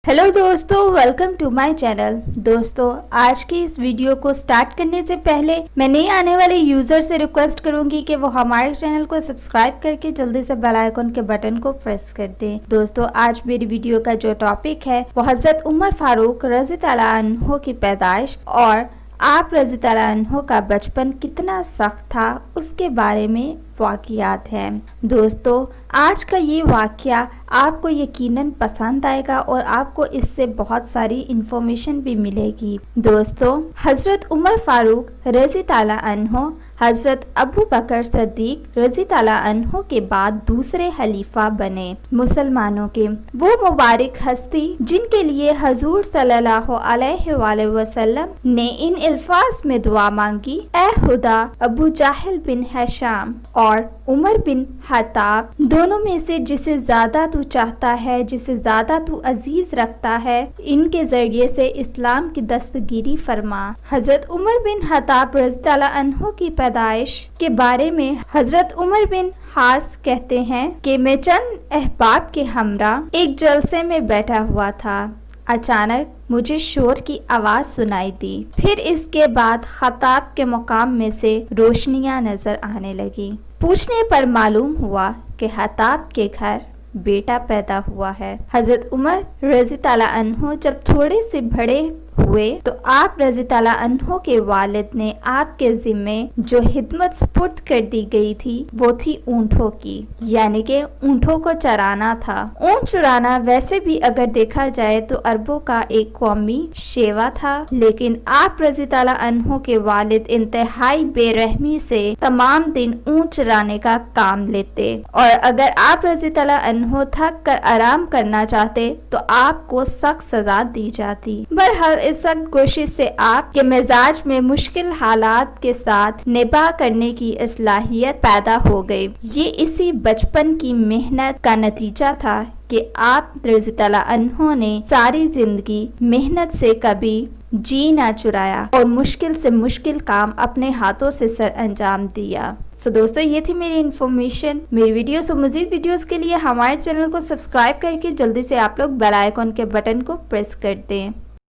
Hello दोस्तों, welcome to my channel. दोस्तों, आज की इस वीडियो को स्टार्ट करने से पहले मैं नए आने वाले यूजर से रिक्वेस्ट करूंगी कि वो हमारे चैनल को सब्सक्राइब करके जल्दी से बेल आइकन के बटन को प्रेस कर दें। दोस्तों, आज मेरी वीडियो का जो टॉपिक है वो हजरत उमर फारूक रज़ी ताला अन्हो की पैदाइश और आप रज़ी ताला अन्हो का बचपन कितना सख्त था उसके बारे में वाक़ियात हैं। दोस्तों, आज का ये वाक़या आपको यकीनन पसंद आएगा और आपको इससे बहुत सारी इंफॉर्मेशन भी मिलेगी। दोस्तों, हज़रत उमर फारूक रज़ी ताला अन्हो हज़रत अबू बकर सिद्दीक रज़ी ताला अन्हो के बाद दूसरे खलीफा बने मुसलमानों के। वो मुबारक हस्ती जिनके लिए हजूर सल्लल्लाहु अलैहि वसल्लम ने इन अल्फाज में दुआ मांगी, ए खुदा, अबू जाहिल बिन हिशाम और उमर बिन खत्ताब दोनों में से जिसे ज्यादा तू चाहता है, जिसे ज्यादा तू अजीज रखता है, इनके जरिए से इस्लाम की दस्तगीरी फरमा। हजरत उमर बिन खत्ताब रज़ी ताला अन्हो की पैदाइश के बारे में हजरत उमर बिन खास कहते हैं कि मैं चंद अहबाब के हमरा एक जलसे में बैठा हुआ था। अचानक मुझे शोर की आवाज सुनाई दी। फिर इसके बाद खत्ताब के मुकाम में से रोशनियां नजर आने लगी। पूछने पर मालूम हुआ कि खत्ताब के घर बेटा पैदा हुआ है। हजरत उमर रज़ी ताला अन्हो जब थोड़े से बड़े हुए तो आप रज़ी ताला अन्हो के वालिद ने आपके जिम्मे जो हिदमत सुपुर्द कर दी गई थी वो थी ऊँटों की, यानी कि ऊँटों को चराना था। ऊँट चुराना वैसे भी अगर देखा जाए तो अरबों का एक कौमी शेवा था, लेकिन आप रज़ी ताला अन्हो के वालिद इंतहाई बेरहमी से तमाम दिन ऊँट चराने का काम लेते और अगर आप रज़ी ताला अन्हो थक कर आराम करना चाहते तो आपको सख्त सजा दी जाती। बहरहाल इस सख्त कोशिश से आपके मिजाज में मुश्किल हालात के साथ निभा करने की सलाहियत पैदा हो गई। ये इसी बचपन की मेहनत का नतीजा था कि आप रज़ी ताला अन्हो ने सारी जिंदगी मेहनत से कभी जी ना चुराया और मुश्किल से मुश्किल काम अपने हाथों से सर अंजाम दिया। सो दोस्तों, ये थी मेरी इन्फॉर्मेशन। मेरी वीडियोस और मजीद वीडियोस के लिए हमारे चैनल को सब्सक्राइब करके जल्दी से आप लोग बेल आइकन के बटन को प्रेस कर दें।